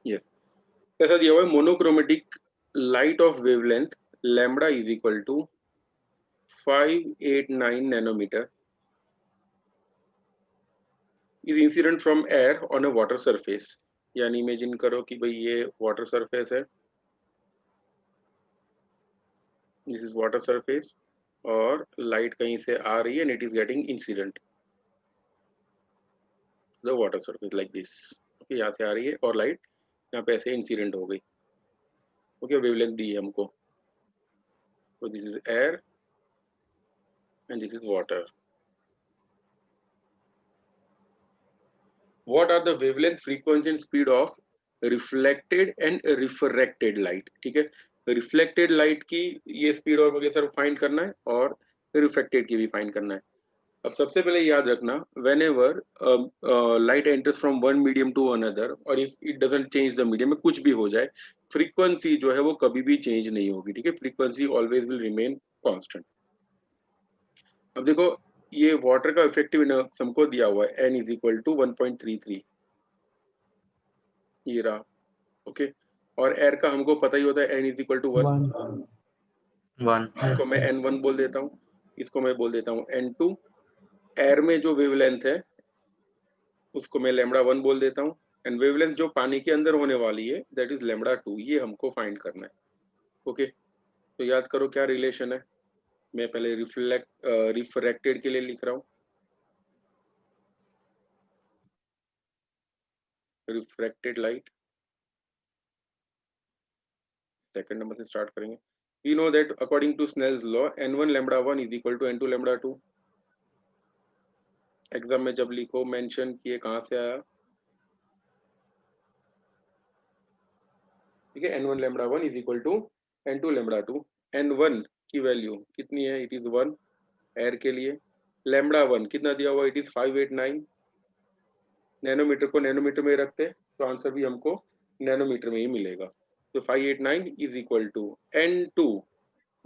Yes, कैसा दिया हुआ है, monochromatic light of wavelength lambda is equal to 589 nanometre is incident from air on a water surface. यानी imagine करो कि भाई ये वाटर सरफेस है, दिस इज वाटर सरफेस, और लाइट कहीं से आ रही है and it is getting incident the water surface like this. Okay, यहाँ से आ रही है और लाइट यहाँ पे ऐसे इंसिडेंट हो गई। ओके, वेवलेंथ दी है हमको, तो this is air and this is water. What are the wavelength, frequency and speed of reflected and refracted light? ठीक है, रिफ्लेक्टेड लाइट की ये स्पीड और वगैरह सर फाइंड करना है, और रिफ्लेक्टेड की भी फाइंड करना है। अब सबसे पहले याद रखना, whenever light enters from one medium to another और if it doesn't change the medium, में कुछ भी हो जाए, फ्रीक्वेंसी जो है वो कभी भी चेंज नहीं होगी। ठीक है, frequency always will remain constant. अब देखो, ये वाटर का इफेक्टिव इनर्स हमको दिया हुआ है n इज इक्वल टू 1.33, ये रहा। ओके, और एयर का हमको पता ही होता है n इज इक्वल टू 1। इसको मैं n1 बोल देता हूँ, इसको मैं बोल देता हूँ n2। एयर में जो वेवलेंथ है उसको मैं लैम्बडा 1 बोल देता हूँ, एंड वेवलेंथ जो पानी के अंदर होने वाली है दैट इज लैम्बडा 2, ये हमको फाइंड करना है। ओके, तो याद करो क्या रिलेशन है। मैं पहले रिफ्रैक्टेड के लिए लिख रहा हूँ, रिफ्रैक्टेड लाइट, सेकंड नंबर से स्टार्ट करेंगे। We know that according to Snell's law n1 lambda 1 is equal to n2 lambda 2। Exam में जब लिखो मेंशन किए कहाँ से आया। ठीक है, n1 lambda 1 is equal to n2 lambda 2। n1 की वैल्यू कितनी है, इट इज 1 एयर के लिए। लैम्बडा 1 कितना दिया हुआ, इट इज 589। नैनोमीटर को नैनोमीटर में रखते तो आंसर भी हमको नैनोमीटर में ही मिलेगा। तो 589 is equal to n2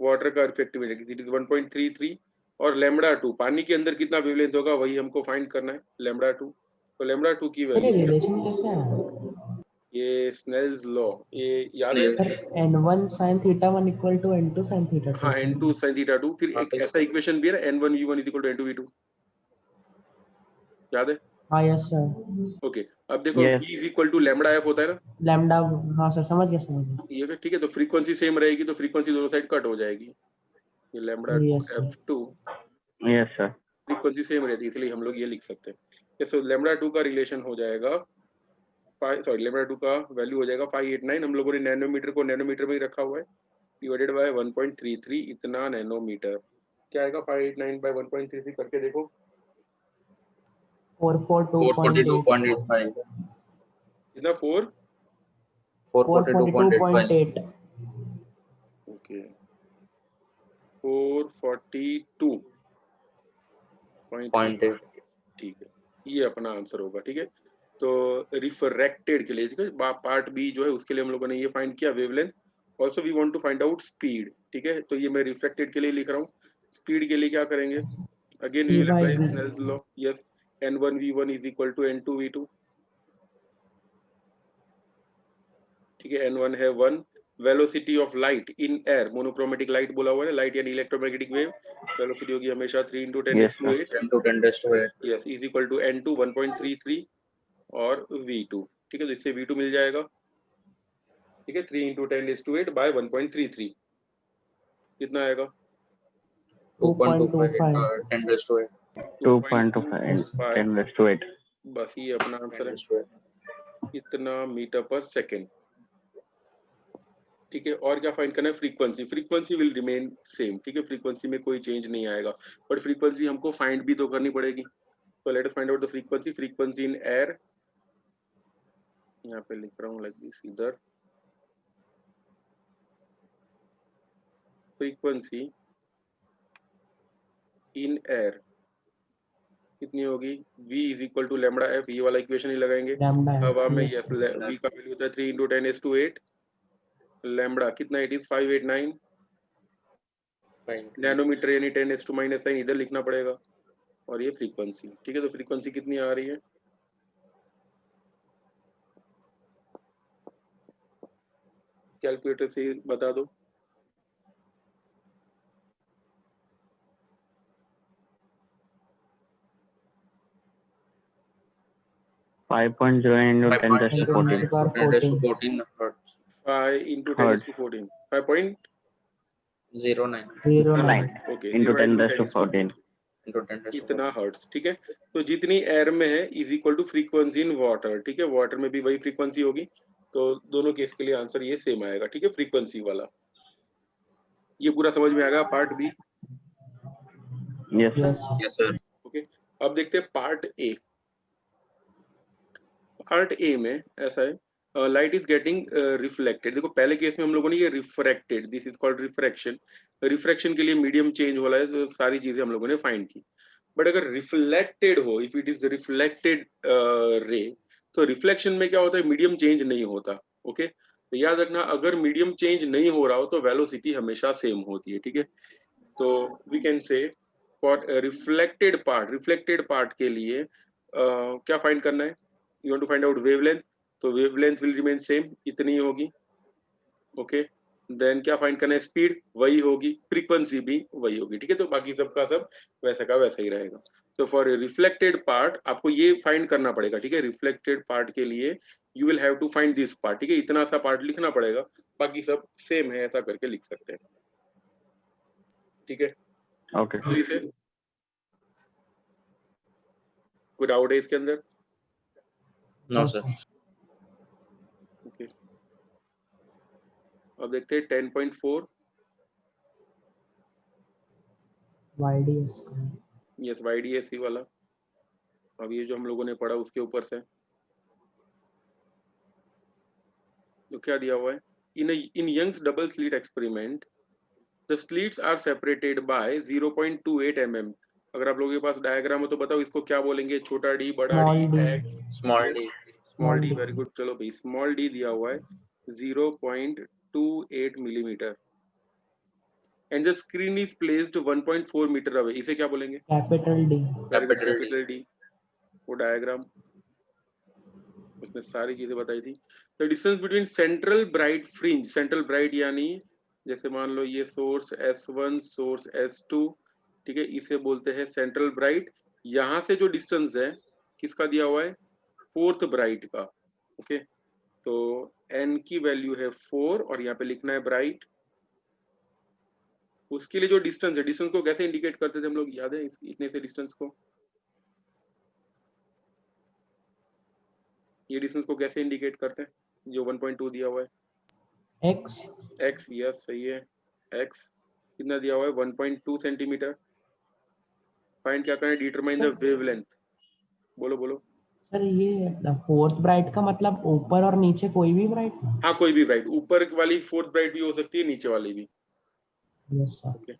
water का इफेक्टिव इंडेक्स इट इज 1.33, और लैम्बडा 2 पानी के अंदर कितना वेवलेंथ होगा वही हमको फाइंड करना है, लैम्बडा 2। तो लैम्बडा 2 की वैल्यू रिलेशन कैसे है? ये स्नेल्स लॉ, ये याद है। n1 sin theta 1 equal to n2 sin theta 2। हाँ, n2 sin थीटा 2, फिर एक ऐसा इक्वेशन भी है ना, n1 v1 is equal to n2 v2, याद है। हाँ यस सर। ओके, अब देखो v is equal to lambda f होता है ना, लैम्डा, हाँ सर समझ गया समझ गया। ये ठीक है, तो फ्रीक्वेंसी सेम रहेगी तो फ्रीक्वेंसी दोनों साइड कट हो जाएगी, ये lambda yes sir. f2 yes sir. Frequency same रहती है, इसलिए हम लोग ये लिख सकते हैं। सो लैम्बडा 2 का रिलेशन हो जाएगा लैम्बडा 2 का वैल्यू हो जाएगा 589, हम लोगों ने नैनोमीटर को नैनोमीटर में ही रखा हुआ है, डिवाइडेड बाय 1.33 इतना नैनोमीटर। क्या आएगा 589 बाय 1.33 करके देखो, 442.85। कितना 442.8। ओके 442.8, ठीक है, ये अपना आंसर होगा। ठीक है, तो रिफ्रैक्टेड के लिए पार्ट बी जो है उसके लिए हम लोगों ने ये फाइंड किया wavelength. Also we want to find out speed. ठीक है, तो ये मैं रिफ्रैक्टेड के लिए लिख रहा हूँ। स्पीड के लिए क्या करेंगे, again we will apply Snell's law. Yes, n1 v1 is equal to n2 v2। ठीक है, n1 है 1, velocity of light in air, monochromatic light बोला हुआ है, लाइट यानी इलेक्ट्रोमैग्नेटिक वेव, वेलोसिटी होगी हमेशा 3 × 10⁸ yes, is equal to n2 1.33 और v2। ठीक है, तो इससे v2 मिल जाएगा। ठीक है, 3 × 10⁸ बाय 1.33 कितना आएगा, 2.25 10⁸ बस ये अपना आंसर है, इतना मीटर पर सेकेंड। ठीक है, और क्या फाइंड करना है, frequency. Frequency will remain same. ठीक है, फ्रीक्वेंसी में कोई चेंज नहीं आएगा, बट फ्रीक्वेंसी हमको फाइंड भी तो करनी पड़ेगी। तो let us find out the frequency. Frequency in air, यहाँ पे लिख रहा हूँ लाइक दिस, इधर फ्रीक्वेंसी इन एयर कितनी होगी, v is equal to lambda f, ये वाला इक्वेशन ही लगाएंगे। हवा में यस, v का वैल्यू होता है 3 × 10⁸, लैम्बडा कितना, इट इज 589 नैनोमीटर, यानी 10⁻⁻⁹ इधर लिखना पड़ेगा, और ये फ्रीक्वेंसी। ठीक है, तो फ्रीक्वेंसी कितनी आ रही है, कैलकुलेटर से बता दो। Five point zero into 10 raised to 14 14 5 into 10 is to 14 5.09 09 okay into 10 into raised to 10 is to 14 इतना हर्ट्ज, ठीक है। तो जितनी एयर में है is equal to frequency in water, ठीक है। वाटर में भी वही फ्रीक्वेंसी होगी, तो दोनों केस के लिए आंसर ये सेम आएगा, ठीक है, फ्रीक्वेंसी वाला। ये पूरा समझ में आएगा part B? yes sir yes sir okay, अब देखते हैं पार्ट ए। पार्ट ए में ऐसा है, लाइट इज गेटिंग रिफ्लेक्टेड। देखो पहले केस में हम लोगों ने ये refracted, this is called refraction. Refraction के लिए मीडियम चेंज हो रहा है, तो सारी चीजें हम लोगों ने फाइंड की। बट अगर रिफ्लेक्टेड हो, if it is reflected ray, तो रिफ्लेक्शन में क्या होता है, मीडियम चेंज नहीं होता। ओके, तो याद रखना अगर मीडियम चेंज नहीं हो रहा हो तो वेलोसिटी हमेशा सेम होती है, ठीक है। तो we can say for reflected part के लिए क्या फाइंड करना है, you want to find out wavelength, तो वेवलेंथ विल रिमेन सेम, इतनी होगी। ओके, देन क्या फाइंड करना है, स्पीड वही होगी, फ्रीक्वेंसी भी वही होगी, ठीक है। तो बाकी सबका सब वैसा का वैसा ही रहेगा। तो फॉर रिफ्लेक्टेड पार्ट आपको ये फाइंड करना पड़ेगा, ठीक है। रिफ्लेक्टेड पार्ट के लिए you will have to find this part, ठीक है। इतना सा पार्ट लिखना पड़ेगा, बाकी सब सेम है, ऐसा करके लिख सकते हैं, ठीक है। okay तो इसे कोई डाउट है इसके अंदर? नो सर ओके, अब देखते हैं 10.4। YDS यस, YDSC वाला। अब ये जो हम लोगों ने पढ़ा उसके ऊपर से तो क्या दिया हुआ है, in Young's double slit experiment the slits are separated by 0.28 mm। अगर आप लोगों के पास डायग्राम हो तो बताओ इसको क्या बोलेंगे, छोटा डी, बड़ा D, x, small d. Very good, चलो भाई, स्मॉल डी दिया हुआ है 0.28 millimetre and the screen is placed 1.4 metre away, इसे क्या बोलेंगे, कैपिटल D कैपिटल डी। वो डायग्राम उसने सारी चीजें बताई थी। The distance between central bright fringe, central bright यानी जैसे मान लो ये सोर्स S1 सोर्स S2, ठीक है, इसे बोलते हैं सेंट्रल ब्राइट। यहाँ से जो डिस्टेंस है किसका दिया हुआ है, फोर्थ ब्राइट का। ओके, तो n की वैल्यू है 4 और यहाँ पे लिखना है ब्राइट। उसके लिए जो डिस्टेंस है, डिस्टेंस को कैसे इंडिकेट करते थे हम लोग, याद है इतने से डिस्टेंस को, ये डिस्टेंस को कैसे इंडिकेट करते हैं, जो 1.2 दिया हुआ है, X x, यस सही है, x कितना दिया हुआ है 1.2 सेंटीमीटर। फाइंड क्या करना है, डिटरमाइन द वेवलेंथ। बोलो बोलो। सर ये फोर्थ ब्राइट का मतलब ऊपर और नीचे कोई भी ब्राइट? हाँ, कोई भी ब्राइट, ऊपर वाली फोर्थ ब्राइट भी हो सकती है, नीचे वाली भी। यस सर ओके,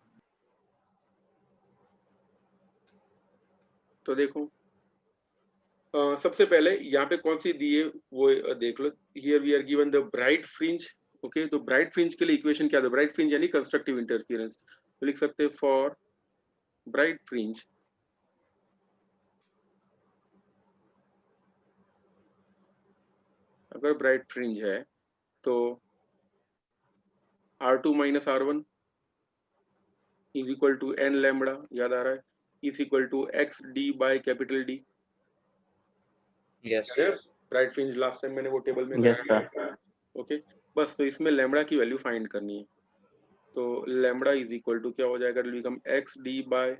तो देखो सबसे पहले यहाँ पे कौन सी दी है वो देख लो। Here we are given the bright fringe. Okay, तो ब्राइट फ्रिंज के लिए इक्वेशन क्या है, ब्राइट फ्रिंज यानी कंस्ट्रक्टिव इंटरफेरेंस, तो लिख सकते हैं फॉर ब्राइट फ्रिंज अगर ब्राइट फ्रिंज है तो R2 minus R1 is equal to n lambda, याद आ रहा है, is equal to x d by capital D. Yes bright fringe last time मैंने वो टेबल में yes sir ओके, बस तो इसमें लैम्बडा की वैल्यू फाइंड करनी है। तो लैम्बडा इज इक्वल टू क्या हो जाएगा, it will become x d by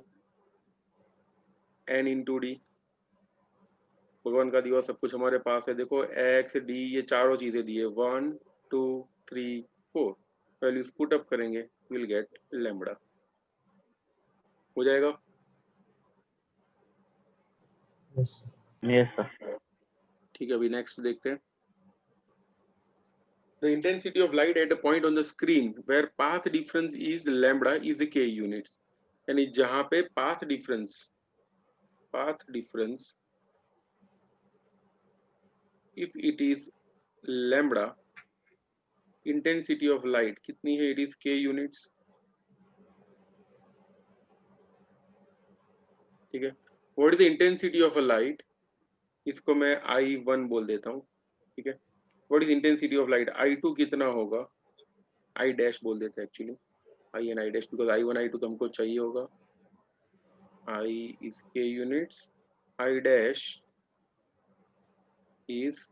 n into D. भगवान का दिया सब कुछ हमारे पास है, देखो एक्स डी ये चारों चीजें दी है, 1 2 3 4, वैल्यूज पुट अप करेंगे, विल गेट लैम्बडा, हो जाएगा। यस yes sir ठीक है, अभी नेक्स्ट देखते हैं। The intensity of light at a point on the screen where path difference is lambda is a k units, यानी जहां पे path difference if it is lambda, intensity of light कितनी है, it is k units, ठीक है। What is the intensity of a light, इसको मैं I1 बोल देता हूँ, ठीक है। What is intensity of light, I2 कितना होगा, आई डैश बोल देते हैं actually, I and I dash, because I one I two तो हमको चाहिए होगा, आई इज के units, I dash is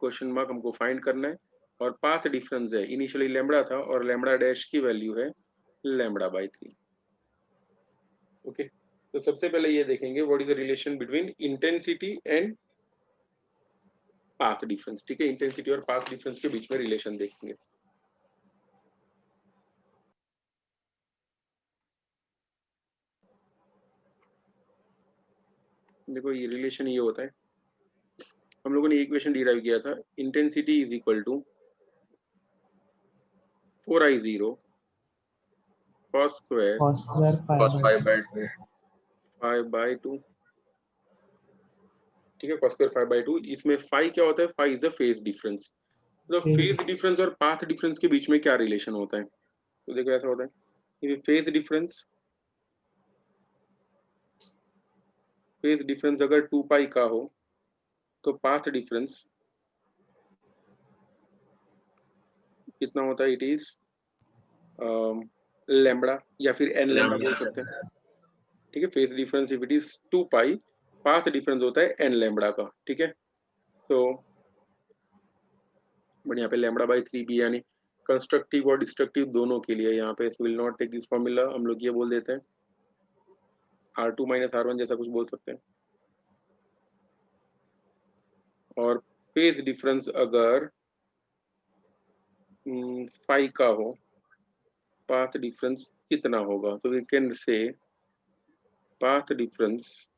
question mark हमको फाइंड करना है, और पाथ डिफरेंस है इनिशियली लैम्बडा था और लैम्बडा डैश की वैल्यू है लैम्बडा बाई 3। ओके, तो सबसे पहले ये देखेंगे what is the relation between intensity and path difference. ठीक है, इंटेंसिटी और पाथ डिफरेंस के बीच में रिलेशन देखेंगे। देखो ये रिलेशन ये होता है, हम लोगों ने इक्वेशन डिराइव किया था, intensity is equal to 4I0 cos square cos square 5 by 2. 5/2। ठीक है, cos स्क्वायर 5/2। इसमें फाई क्या होता है, phi is the phase difference. तो फेज डिफरेंस और पाथ डिफरेंस के बीच में क्या रिलेशन होता है, तो देखो ऐसा होता है, फेज डिफरेंस अगर 2 पाई का हो तो पाथ डिफरेंस कितना होता है, इट इज लैम्बडा या फिर एन लैम्बडा बोल सकते हैं। ठीक है, phase difference if it is 2 pi, path difference होता है एन लैम्बडा का। ठीक है, तो बट यहाँ पे लैम्बडा बाई 3 भी, यानी कंस्ट्रक्टिव और डिस्ट्रक्टिव दोनों के लिए यहाँ पे will not take this formula, हम लोग ये बोल देते हैं R2 माइनस R1 जैसा कुछ बोल सकते हैं। और फेज डिफरेंस अगर फाई का हो, पाथ डिफरेंस कितना होगा, तो we can say path difference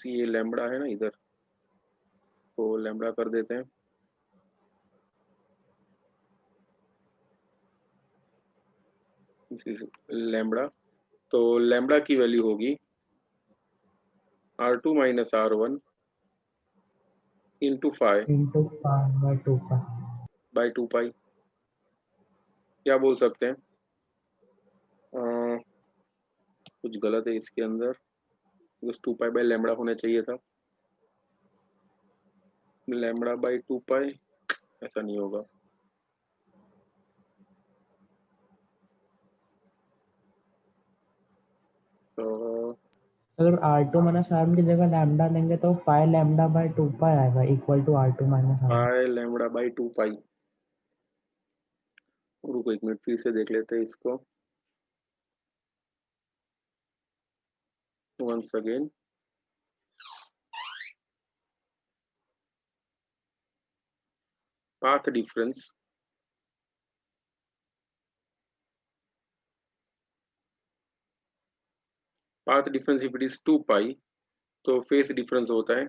ये लैम्बडा है ना इधर, तो लैम्बडा कर देते हैं, दिस इज लैम्बडा। तो लैम्बडा की वैल्यू होगी R2 minus R1 into 5 into 5 by 2 pi. By 2 pi. क्या बोल सकते हैं, कुछ गलत है इसके अंदर, बस 2 पाई बाई लैम्बडा होना चाहिए था, लैम्बडा बाई 2 पाई, ऐसा नहीं होगा। तो अगर R2 माइनस R1 की जगह लैम्डा लेंगे तो 5 लैम्डा by 2 pi आएगा equal to R2 minus R1। Pi lambda by 2 pi, रुको एक मिनट फिर से देख लेते हैं इसको once again। path difference if it is 2 pi, तो फेज डिफरेंस होता है,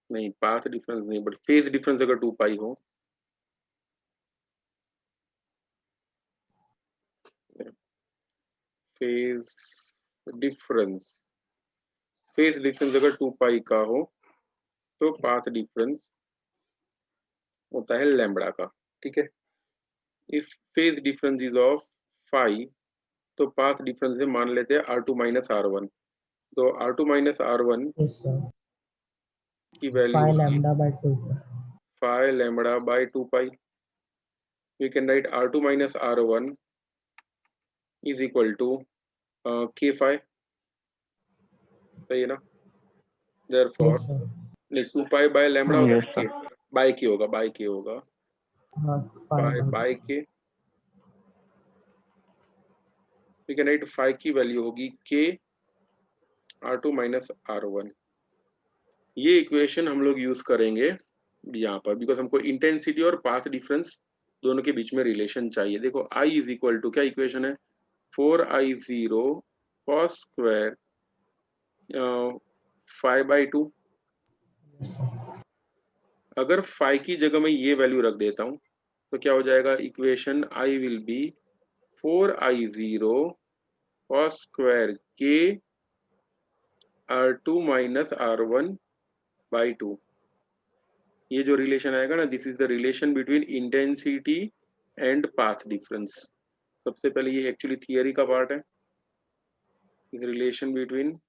नहीं पाथ डिफरेंस नहीं बट फेज डिफरेंस अगर 2 पाई हो, फेज डिफरेंस अगर 2 पाई का हो तो पाथ डिफरेंस होता है लैम्बडा का। ठीक है, if phase difference is of 5, तो पाथ डिफरेंस है, मान लेते हैं R2 माइनस R1, तो R2 minus R1 yes sir, की वैल्यू 5 होगी lambda by 2 pi. 5 lambda by 2 pi. We can write R2 minus R1 is equal to K5, सही है ना, देयरफॉर यस सर, नहीं 2 पाई बाय लैम्बडा होता Yes, है, sir. K by K होगा, हाँ 5 by by by K, we can write 5 की value होगी K R2 माइनस R1। ये इक्वेशन हम लोग यूज करेंगे यहाँ पर, बिकॉज हमको इंटेंसिटी और पाथ डिफरेंस दोनों के बीच में रिलेशन चाहिए। देखो I इज इक्वल टू, क्या इक्वेशन है, 4I0 cos square 5/2। yes sir. अगर 5 की जगह मैं ये वैल्यू रख देता हूँ तो क्या हो जाएगा, equation I will be 4I0 cos square K R2 minus R1 by 2। ये जो रिलेशन आएगा ना, this is the relation between intensity and path difference. सबसे पहले ये एक्चुअली थियरी का पार्ट है, इस relation between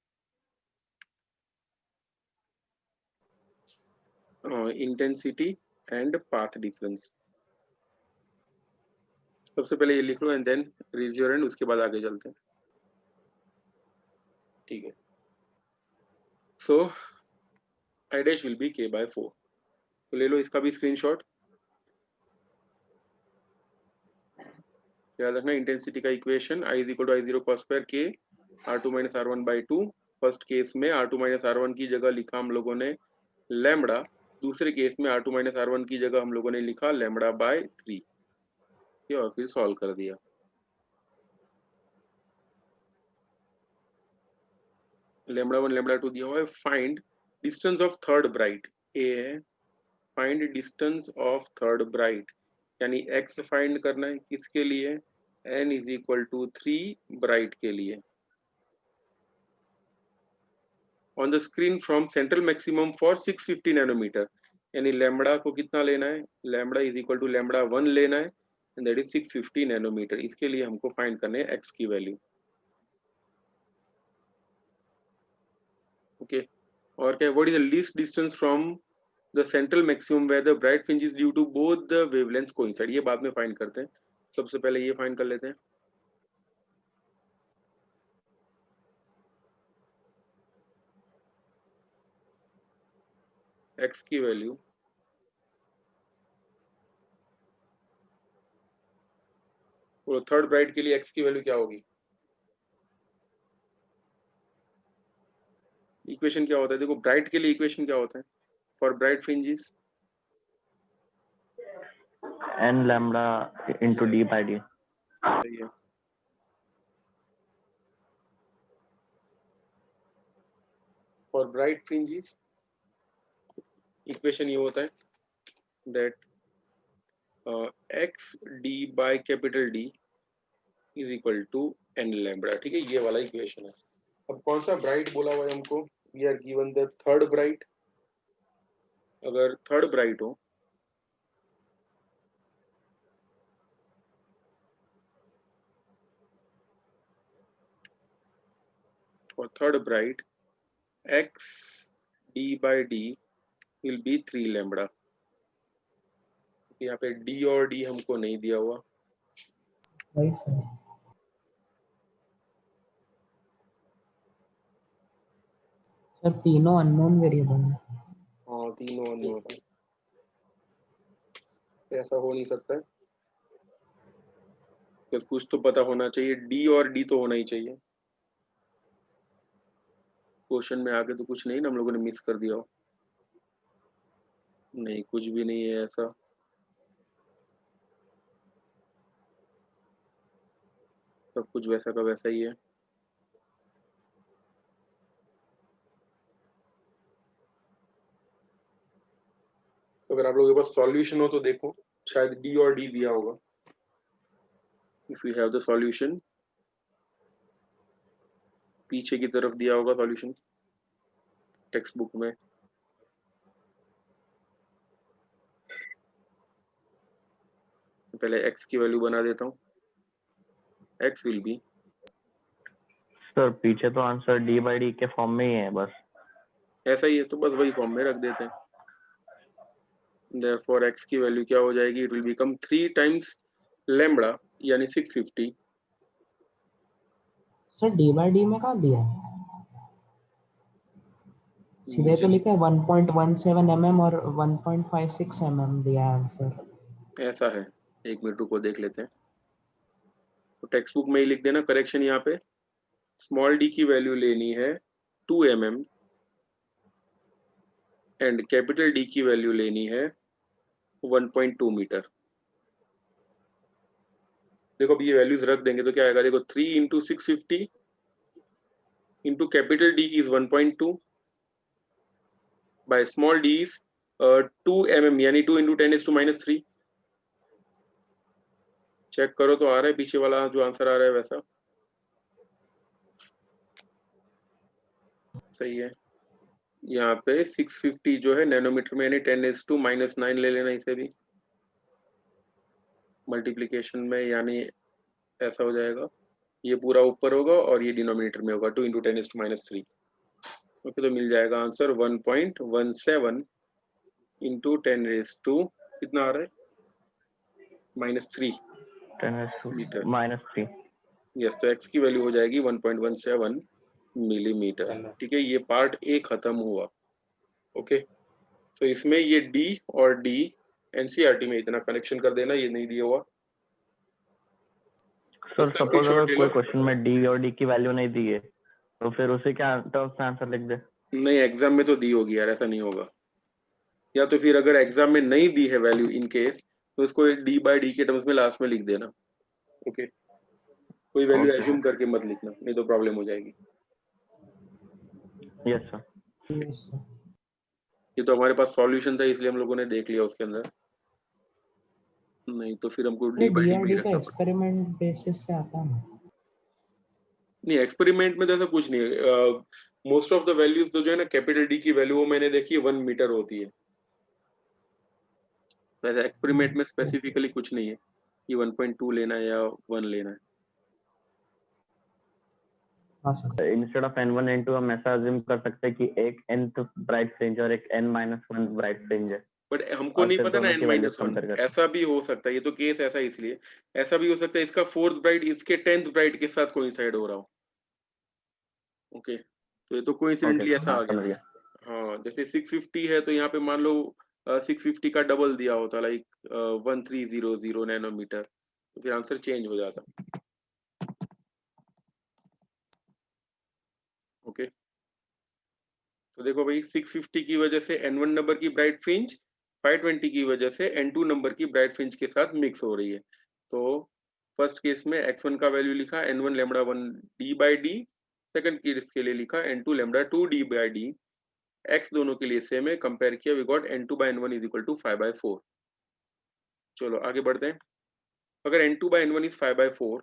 intensity and path difference. सबसे पहले ये लिख लो and then raise your hand, उसके बाद आगे चलते हैं, ठीक है। So I dash will be k/4, तो ले लो इसका भी स्क्रीनशॉट। याद रखना इंटेंसिटी का equation I = I0 cos square k r2 - r1/2। First case में r2 - r1 की जगह लिखा हम लोगों ने लैम्बडा, दूसरे केस में r2 - r1 की जगह हम लोगों ने लिखा λ/3, और फिर सॉल्व कर दिया। λ1 λ2 दिया हुआ है। Find distance of third bright, ए है find distance of third bright, यानी x फाइंड करना है किसके लिए, n = 3 ब्राइट के लिए। On the screen from central maximum for 650 nanometre, यानी लैम्बडा को कितना लेना है, लैम्बडा = λ1 लेना है, एंड दैट इज 650 नैनोमीटर। इसके लिए हमको फाइंड करने है x की वैल्यू, ओके। और क्या, what is the least distance from the central maximum where the bright fringe is due to both the wavelengths coincide, ये बाद में फाइंड करते हैं, सबसे पहले ये फाइंड कर लेते हैं। x की वैल्यू और थर्ड ब्राइट के लिए x की वैल्यू क्या होगी, इक्वेशन क्या होता है, देखो ब्राइट के लिए इक्वेशन क्या होता है for bright fringes, n lambda into d/d। सही है। फॉर ब्राइट फ्रिंजेस इक्वेशन ये होता है that x d/D is equal to n lambda, ठीक है, ये वाला इक्वेशन है। अब कौन सा ब्राइट बोला हुआ है हमको, we are given the third bright. अगर थर्ड ब्राइट हो और third bright x d/D will be 3 lambda. यहाँ पे d और d हमको नहीं दिया हुआ, वही सर। सर तीनों अननोन वेरिएबल है। हाँ तीनों अननोन है, ऐसा हो नहीं सकता है, बस कुछ तो पता होना चाहिए, d और d तो होना ही चाहिए। क्वेश्चन में आगे तो कुछ नहीं ना हम लोगों ने मिस कर दिया हो, नहीं कुछ भी नहीं है ऐसा। सब कुछ वैसा का वैसा ही है। तो अगर आप लोगों के पास सॉल्यूशन हो तो देखो, शायद डी और डी दिया होगा। If you have the solution, पीछे की तरफ दिया होगा सॉल्यूशन टेक्स्ट बुक में। पहले x की वैल्यू बना देता हूँ, x विल बी, सर पीछे तो आंसर d/d के फॉर्म में ही है बस। ऐसा ही है तो बस वही फॉर्म में रख देते हैं। देयरफॉर x की वैल्यू क्या हो जाएगी, it will become 3 times lambda यानी 650। सर d/d में कहाँ दिया है? सीधे तो लिखा है 1.17 mm और 1.56 mm दिया है आंसर। ऐसा है, एक मिनट रुको देख लेते हैं। तो टेक्स्ट बुक में ही लिख देना, करेक्शन यहाँ पे स्मॉल d की वैल्यू लेनी है 2 mm एंड कैपिटल D की वैल्यू लेनी है 1.2 मीटर। देखो अब ये वैल्यूज रख देंगे तो क्या आएगा, देखो 3 × 650 into capital D is 1.2 by small d is 2 mm यानी 2 × 10⁻³ चेक करो तो आ रहा है पीछे वाला जो आंसर आ रहा है वैसा सही है। यहाँ पे 650 जो है नैनोमीटर में यानी 10⁻⁻9 ले लेना इसे भी मल्टीप्लिकेशन में, यानी ऐसा हो जाएगा, ये पूरा ऊपर होगा और ये डिनोमिनेटर में होगा 2 × 10⁻³ ओके। तो मिल जाएगा आंसर 1.17 इंटू 10⁻² कितना आ रहा है -3 मीटर। -3। यस, तो x की वैल्यू हो जाएगी 1.17 मिलीमीटर। ठीक है, ये पार्ट ए खत्म हुआ। ओके, तो इसमें ये d और d एनसीईआरटी में इतना कनेक्शन कर देना, ये नहीं दिया हुआ। सर इसका सपोज स्क्रीनशॉट अगर ले कोई लो। क्वेश्चन में डी और डी की वैल्यू नहीं दी है तो फिर उसे क्या टर्म्स में आंसर लिख दे? नहीं, एग्जाम में तो दी होगी यार, ऐसा नहीं होगा। या तो फिर अगर एग्जाम में नहीं दी है वैल्यू इन केस, तो उसको d/d के टर्म्स में लास्ट में लिख देना। ओके, कोई वैल्यू Okay. एज्यूम करके मत लिखना, नहीं तो प्रॉब्लम हो जाएगी। Yes sir. Yes, sir. ये तो हमारे पास सॉल्यूशन था, इसलिए हम लोगों ने देख लिया उसके अंदर, नहीं तो फिर हमको ये d/d में ही DRD का रखना पड़ता। एक्सपेरिमेंट बेसिस से आता है ना? नहीं, एक्सपेरिमेंट में तो ऐसा कुछ नहीं है। मोस्ट ऑफ द वैल्यूज तो जो है ना, कैपिटल डी की वैल्यू वो मैंने देखी है 1 मीटर होती है। वैसे एक्सपेरिमेंट में स्पेसिफिकली कुछ नहीं है कि 1.2 लेना है या 1 लेना है। हाँ sir. Instead of n1 n2 हम ऐसा अज्यूम कर सकते हैं कि एक nth ब्राइट फ्रिंज और एक n-1 ब्राइट फ्रिंज है बट हमको और नहीं फिर पता ना दोनों की वैल्यूज n-1, कंपेयर करते ऐसा भी हो सकता है। ये तो केस ऐसा इसलिए, ऐसा भी हो सकता है इसका 4th ब्राइट इसके 10th ब्राइट के साथ कोइंसाइड हो रहा हो। ओके, तो ये तो हैं। ओके कोइंसिडेंटली ऐसा हाँ आ समझ गया। गया। हाँ, जैसे 650 है तो यहाँ पे मान लो 650 का डबल दिया होता, लाइक 1300 नैनोमीटर, तो फिर आंसर चेंज हो जाता। ओके, तो देखो भाई, 650 की वजह से n1 नंबर की ब्राइट फ्रिंज 520 की वजह से n2 नंबर की ब्राइट फ्रिंज के साथ मिक्स हो रही है। तो फर्स्ट केस में x1 का वैल्यू लिखा n1 lambda 1 d/d, second case के लिए लिखा n2 लैम्डा 2 d/d। x दोनों के लिए सेम है, कंपेयर किया, we got n2/n1 is equal to 5/4। चलो आगे बढ़ते हैं। अगर n2/n1 इज 5/4,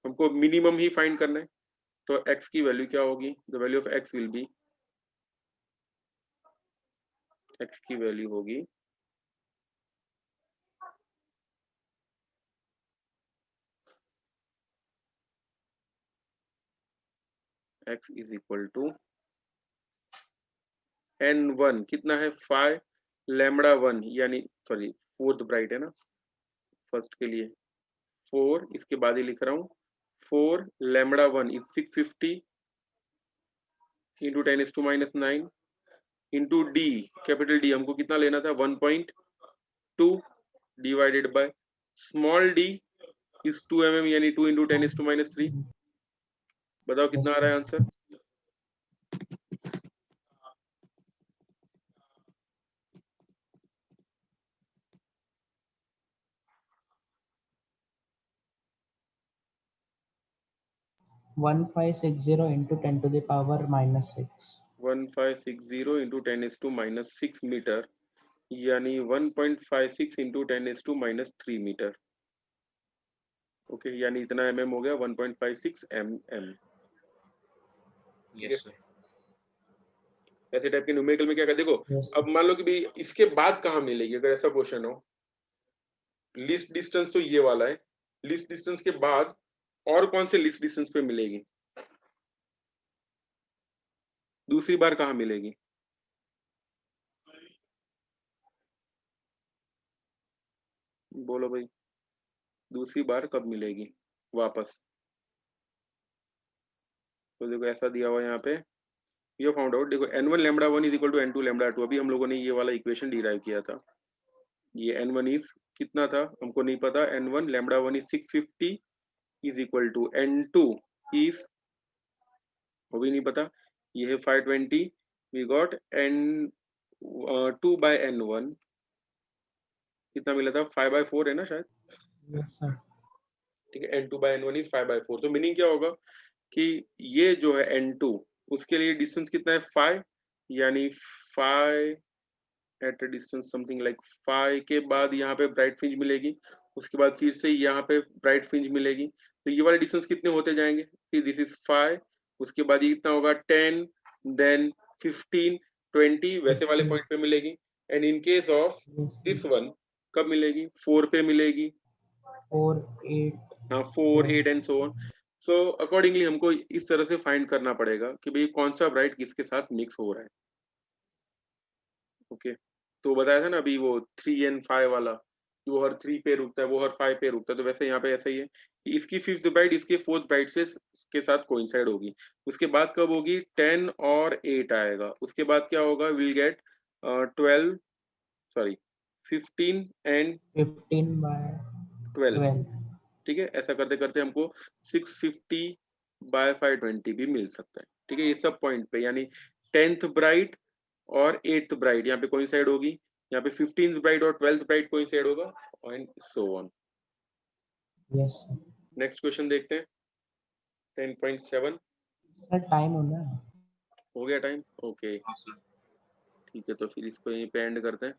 हमको मिनिमम ही फाइंड करना है, तो x की वैल्यू क्या होगी? The value of x will be, x की वैल्यू होगी x is equal to n1 कितना है 5 लैम्डा 1, यानी सॉरी 4th ब्राइट है ना, फर्स्ट के लिए 4, इसके बाद ही लिख रहा हूँ 4 lambda 1 is 650 into 10⁻⁹ into d, capital D हमको कितना लेना था 1.2 divided by small d is 2 mm, यानी 2 इंटू 10⁻�3। बताओ कितना आ रहा है answer? 1560 into 10 to the power -6. 1560 into 10⁻⁻6 metre, यानी 1.56 इंटू 10⁻⁻3 मीटर। ओके, यानी इतना mm हो गया 1.56 mm। Yes sir. ऐसे टाइप के न्यूमेरिकल में क्या कर, देखो Yes. अब मान लो कि भाई इसके बाद कहाँ मिलेगी, अगर ऐसा क्वेश्चन हो। लीस्ट डिस्टेंस तो ये वाला है, लीस्ट डिस्टेंस के बाद और कौन से लीस्ट डिस्टेंस पे मिलेगी, दूसरी बार कहाँ मिलेगी? बोलो भाई, दूसरी बार कब मिलेगी वापस? तो देखो ऐसा दिया हुआ है यहाँ पे, ये फाउंड आउट, देखो n1 lambda 1 is equal to n2 lambda 2। अभी हम लोगों ने ये वाला इक्वेशन डिराइव किया था। ये n1 इज कितना था हमको नहीं पता, n1 lambda 1 is 650 is equal to n2 is, वो भी नहीं पता, ये है 520। वी गॉट n2/n1 कितना मिला था 5/4 है ना शायद। Yes, sir. ठीक है, n2/n1 इज 5/4। तो मीनिंग क्या होगा कि ये जो है n2, उसके लिए डिस्टेंस कितना है 5, यानी 5 at a distance something like 5 के बाद यहाँ पे ब्राइट फ्रिंज मिलेगी, उसके बाद फिर से यहाँ पे ब्राइट फ्रिंज मिलेगी। तो ये वाले डिस्टेंस कितने होते जाएंगे? फिर दिस इज 5, उसके बाद ये कितना होगा 10, देन 15, 20 वैसे वाले पॉइंट पे मिलेगी। And in case of this one कब मिलेगी? 4 पे मिलेगी। 4, 8. हाँ 4, 8 and so on. So accordingly हमको इस तरह से फाइंड करना पड़ेगा कि भाई कौन सा ब्राइट किसके साथ मिक्स हो रहा है। ओके, तो बताया था ना अभी वो 3n5 वाला, कि वो हर 3 पे रुकता है, वो हर 5 पे रुकता है, तो वैसे यहाँ पे ऐसा ही है कि इसकी फिफ्थ ब्राइट इसके फोर्थ ब्राइट से के साथ कोइंसाइड होगी। उसके बाद कब होगी, 10 और 8 आएगा, उसके बाद क्या होगा, will get 12 sorry 15 and 15 by 12। 12। ठीक है, ऐसा करते करते हमको 650 बाय 520 भी मिल सकता है। ठीक है, ये सब पॉइंट पे यानी 10th ब्राइट और 8th ब्राइट यहाँ पे कोइंसाइड होगी, यहाँ पे 15th ब्राइट और 12th ब्राइट कोइंसाइड होगा, and so on. Yes sir. Next question देखते हैं 10.7। सर टाइम हो गया। हो गया टाइम, ओके ठीक है, तो फिर इसको यहीं पे एंड करते हैं।